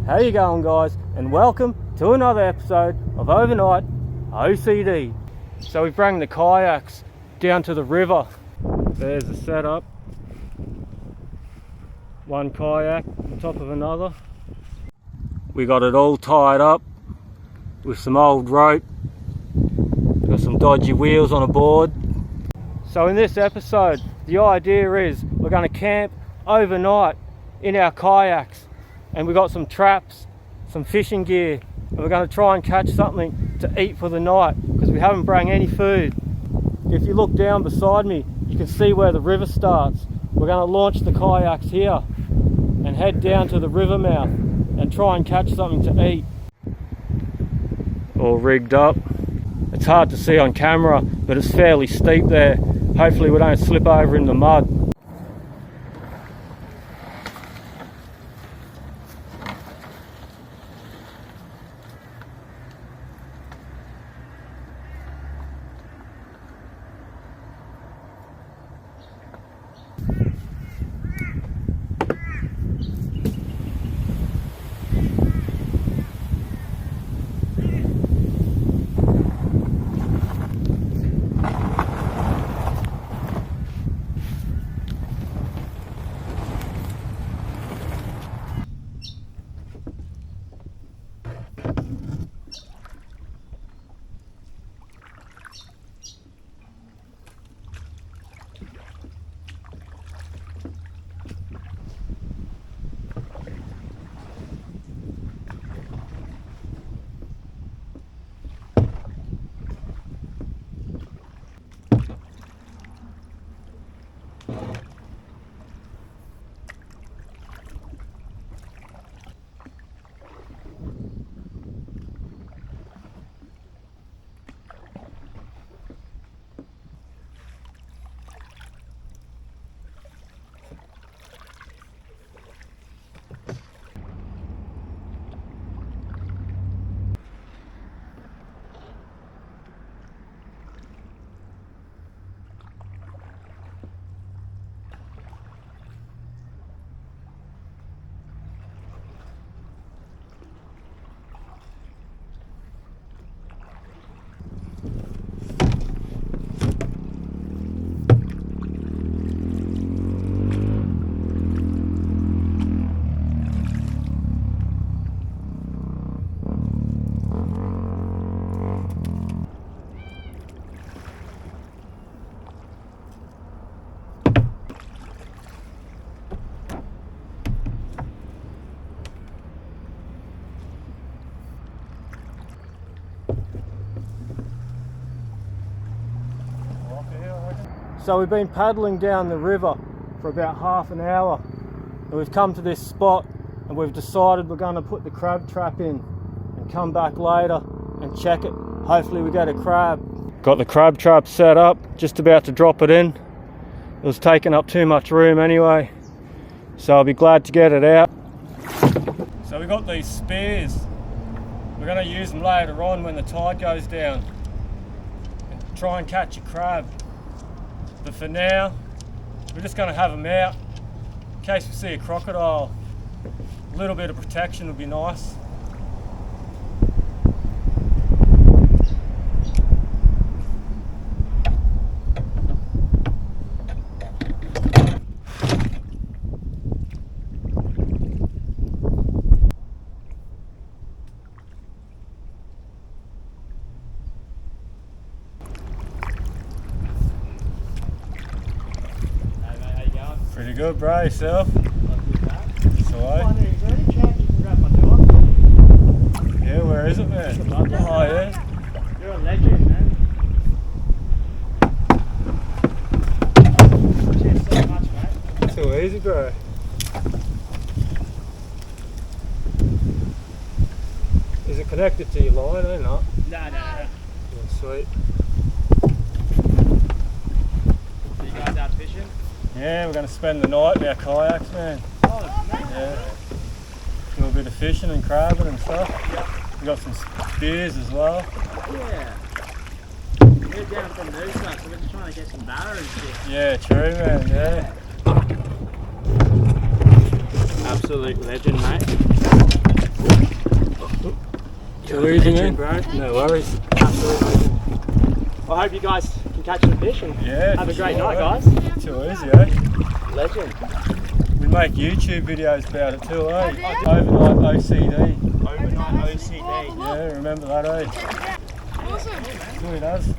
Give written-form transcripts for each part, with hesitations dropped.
How you going, guys, and welcome to another episode of Overnight OCD. So we bring the kayaks down to the river. There's the setup. One kayak on top of another. We got it all tied up with some old rope. Got some dodgy wheels on a board. So in this episode, the idea is we're going to camp overnight in our kayaks. And we got some traps, some fishing gear, and we're going to try and catch something to eat for the night because we haven't brought any food. If you look down beside me, you can see where the river starts. We're going to launch the kayaks here and head down to the river mouth and try and catch something to eat. All rigged up. It's hard to see on camera, but it's fairly steep there. Hopefully we don't slip over in the mud. So we've been paddling down the river for about half an hour and we've come to this spot and we've decided we're going to put the crab trap in and come back later and check it. Hopefully we get a crab. Got the crab trap set up, just about to drop it in. It was taking up too much room anyway, so I'll be glad to get it out. So we got these spears. We're going to use them later on when the tide goes down and try and catch a crab. But for now, we're just going to have them out in case we see a crocodile. A little bit of protection would be nice. Pretty good, bro. Yourself? Not too bad. So, Is there any chance you can grab my door? yeah, where is it, man? Oh, yeah. You're a legend, man. Cheers so much, mate. Too easy, bro. Is it connected to your line or not? No. Yeah, sweet. So you guys out fishing? Yeah, we're going to spend the night in our kayaks, man. Oh, nice. Yeah. Do a bit of fishing and crabbing and stuff. Yep. We got some spears as well. Yeah. We're down from Noosa, so we're just trying to get some barra and shit. Yeah, true, man. Yeah. Absolute legend, mate. Too easy, man. Bro. No worries. Absolute legend. I hope you guys can catch some fish and Yeah. have a great sure, night, guys. Too easy, eh? Legend. We make YouTube videos about it too, eh? Overnight OCD. Overnight OCD. Yeah, remember that, eh? Awesome. Sweet as.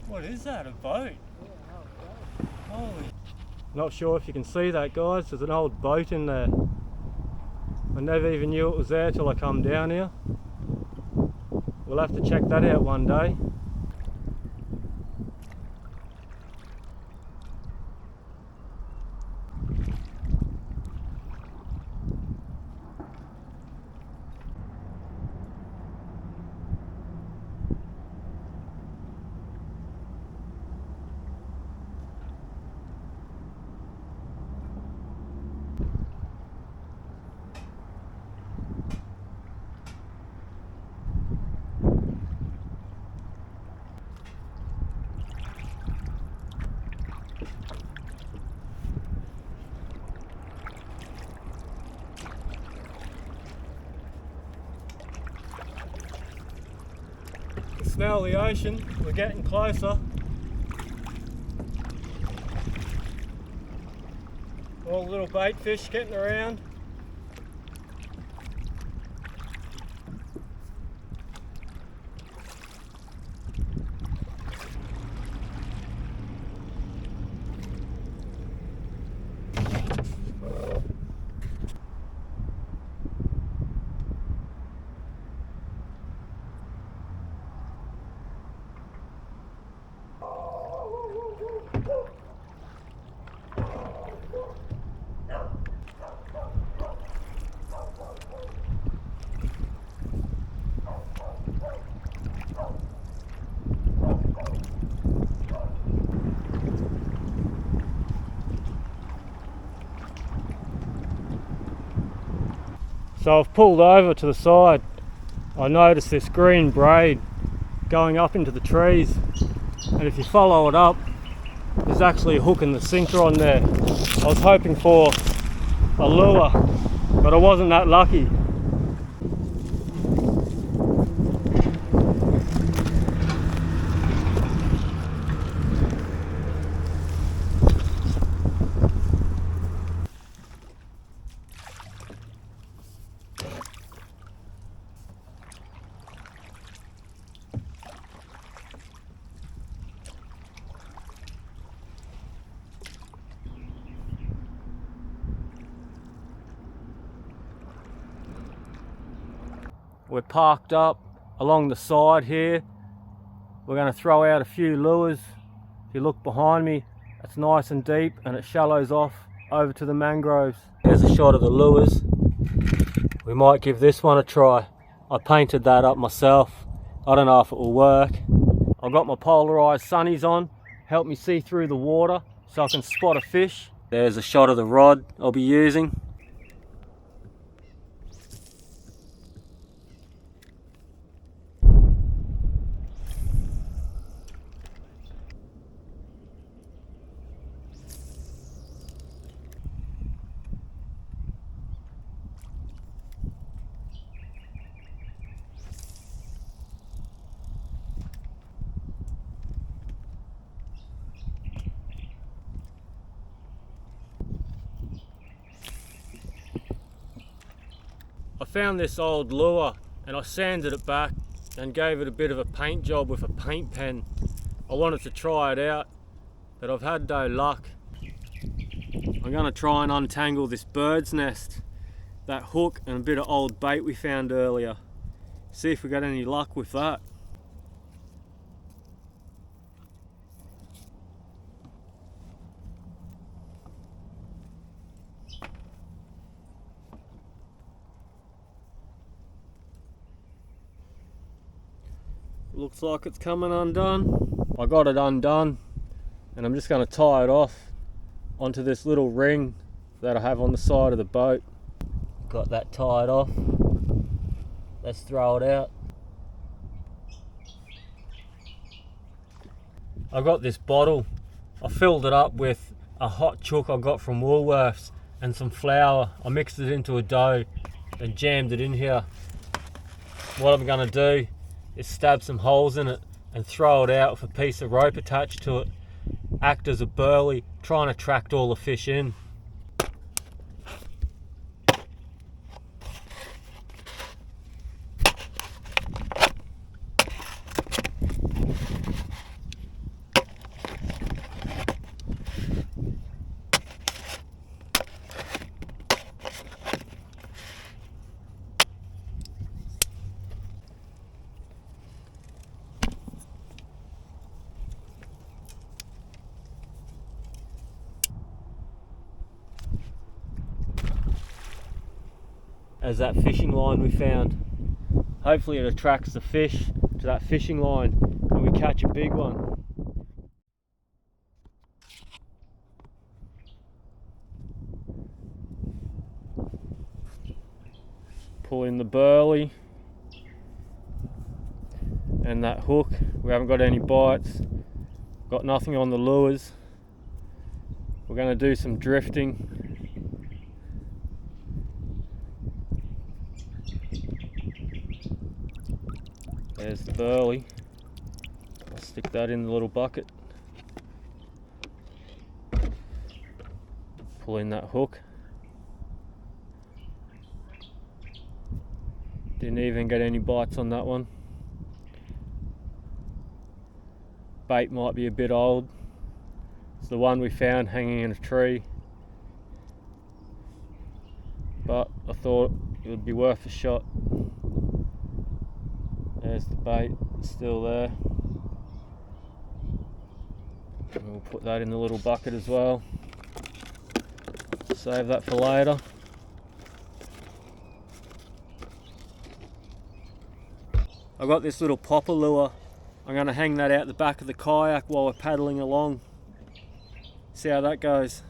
What is that, a boat? Holy. Not sure if you can see that, guys. There's an old boat in there. I never even knew it was there till I come down here. We'll have to check that out one day. Smell the ocean, we're getting closer. All the little bait fish getting around. So I've pulled over to the side. I noticed this green braid going up into the trees, and if you follow it up, there's actually a hook and the sinker on there. I was hoping for a lure, but I wasn't that lucky. We're parked up along the side here. We're going to throw out a few lures. If you look behind me, it's nice and deep and it shallows off over to the mangroves. Here's a shot of the lures. We might give this one a try. I painted that up myself. I don't know if it will work. I've got my polarized sunnies on, help me see through the water so I can spot a fish. There's a shot of the rod I'll be using. I found this old lure and I sanded it back and gave it a bit of a paint job with a paint pen. I wanted to try it out, but I've had no luck. I'm going to try and untangle this bird's nest, that hook and a bit of old bait we found earlier. See if we got any luck with that. Looks like it's coming undone. I got it undone and I'm just going to tie it off onto this little ring that I have on the side of the boat. Got that tied off. Let's throw it out. I got this bottle. I filled it up with a hot chook I got from Woolworths and some flour. I mixed it into a dough and jammed it in here. What I'm going to do is stab some holes in it and throw it out with a piece of rope attached to it. Act as a burley, try and attract all the fish in. As that fishing line we found. Hopefully it attracts the fish to that fishing line and we catch a big one. Pull in the burley and that hook. We haven't got any bites, got nothing on the lures. We're going to do some drifting. There's the burley. I'll stick that in the little bucket. Pull in that hook. Didn't even get any bites on that one. Bait might be a bit old. It's the one we found hanging in a tree. But I thought it would be worth a shot. There's the bait, still there. And we'll put that in the little bucket as well. Save that for later. I've got this little popper lure. I'm going to hang that out the back of the kayak while we're paddling along. See how that goes.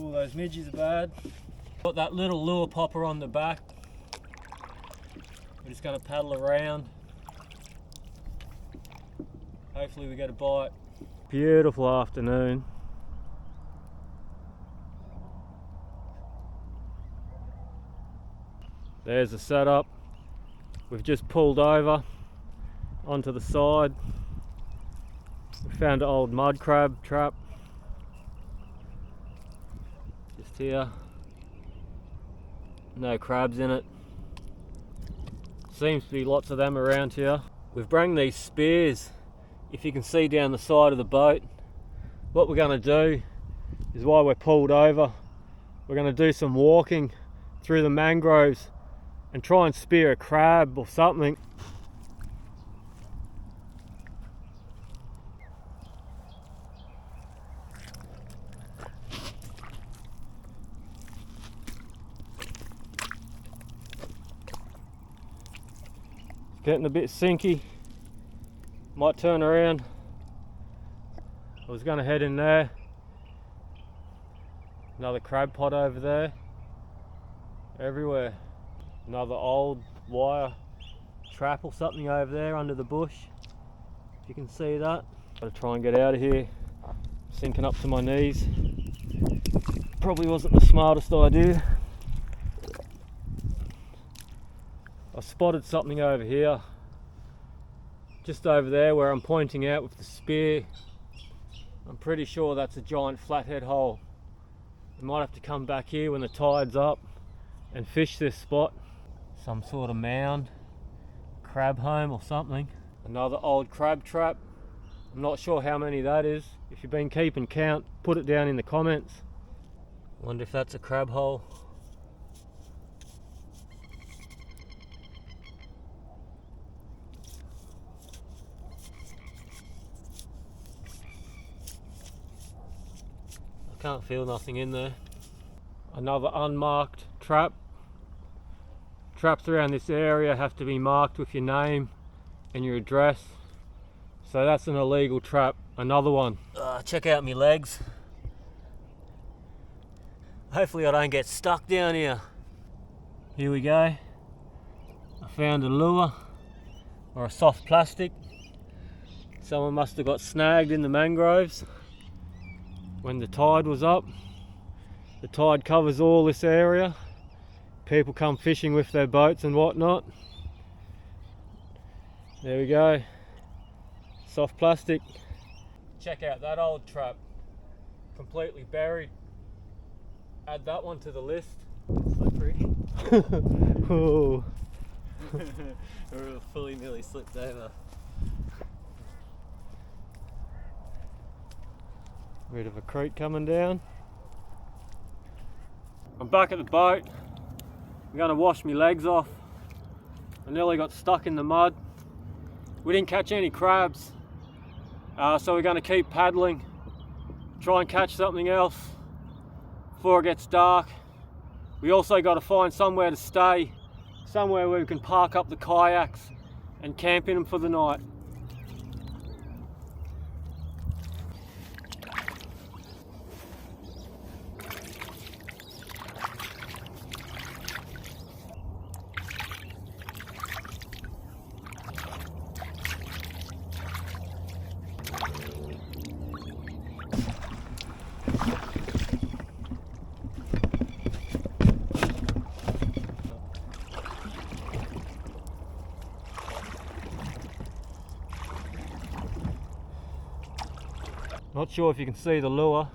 Oh, those midges are bad. Got that little lure popper on the back. We're just going to paddle around. Hopefully we get a bite. Beautiful afternoon. There's the setup. We've just pulled over onto the side. We found an old mud crab trap. Just here. No crabs in it. Seems to be lots of them around here. We've brought these spears, if you can see down the side of the boat. What we're going to do is, while we're pulled over, we're going to do some walking through the mangroves and try and spear a crab or something. Getting a bit sinky. Might turn around. I was going to head in there. Another crab pot over there. Everywhere. Another old wire trap or something over there under the bush. If you can see that. Gotta try and get out of here. Sinking up to my knees. Probably wasn't the smartest idea. I spotted something over here, just over there where I'm pointing out with the spear. I'm pretty sure that's a giant flathead hole. I might have to come back here when the tide's up and fish this spot. Some sort of mound, crab home or something. Another old crab trap. I'm not sure how many that is. If you've been keeping count, put it down in the comments. Wonder if that's a crab hole. Can't feel nothing in there. Another unmarked trap. Traps around this area have to be marked with your name and your address. So that's an illegal trap. Another one. Check out my legs. Hopefully I don't get stuck down here. Here we go. I found a lure, or a soft plastic. Someone must have got snagged in the mangroves when the tide was up. The tide covers all this area. People come fishing with their boats and whatnot. There we go. Soft plastic. Check out that old trap. Completely buried. Add that one to the list. Slippery. Oh. We're fully nearly slipped over. Bit of a creek coming down. I'm back at the boat. I'm going to wash my legs off. I nearly got stuck in the mud. We didn't catch any crabs, so we're going to keep paddling, try and catch something else before it gets dark. We also got to find somewhere to stay, somewhere where we can park up the kayaks and camp in them for the night. Not sure if you can see the lure.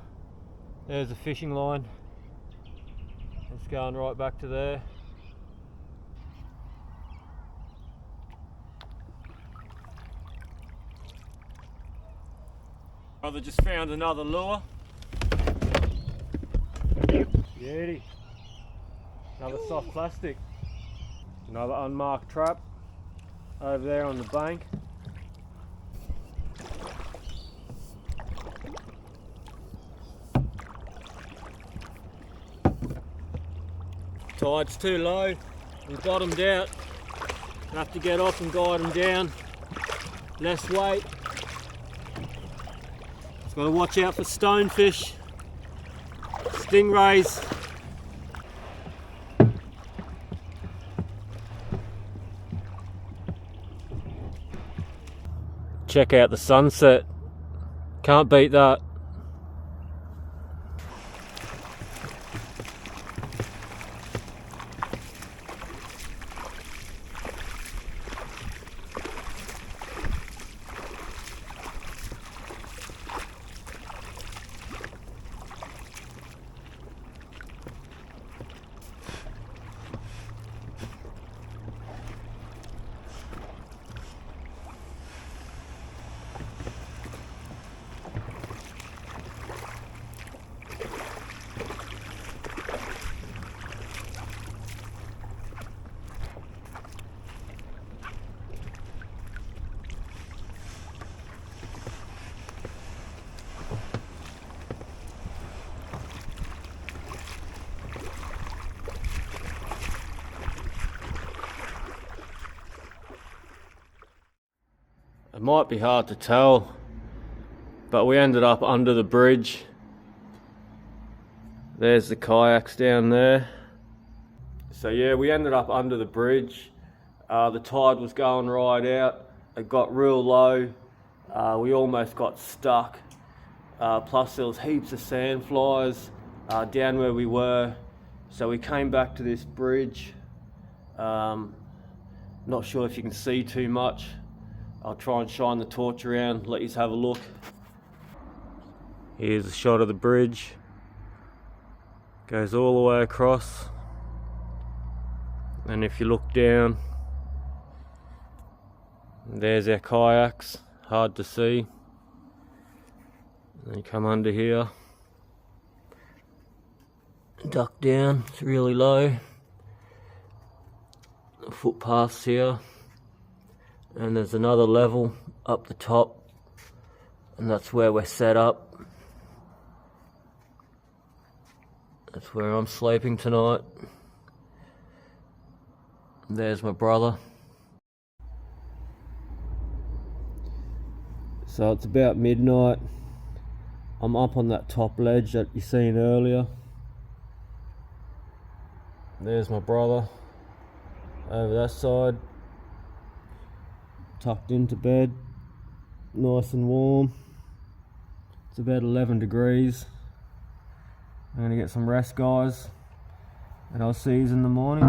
There's the fishing line. It's going right back to there. Brother just found another lure. Beauty. Another soft plastic. Another unmarked trap over there on the bank. Tide's too low, we bottomed out. Have to get off and guide them down. Less weight. Just got to watch out for stonefish, stingrays. Check out the sunset. Can't beat that. It might be hard to tell, but we ended up under the bridge. There's the kayaks down there. So yeah, we ended up under the bridge. The tide was going right out. It got real low. We almost got stuck. Plus there was heaps of sandflies down where we were. So we came back to this bridge. Not sure if you can see too much. I'll try and shine the torch around, let you have a look. Here's a shot of the bridge. Goes all the way across. And if you look down, there's our kayaks, hard to see. And you come under here, duck down, it's really low. The footpath's here. And there's another level up the top, and that's where we're set up. That's where I'm sleeping tonight. There's my brother. So it's about midnight. I'm up on that top ledge that you seen earlier. There's my brother over that side, tucked into bed, nice and warm. It's about 11 degrees. I'm gonna get some rest, guys, and I'll see you in the morning.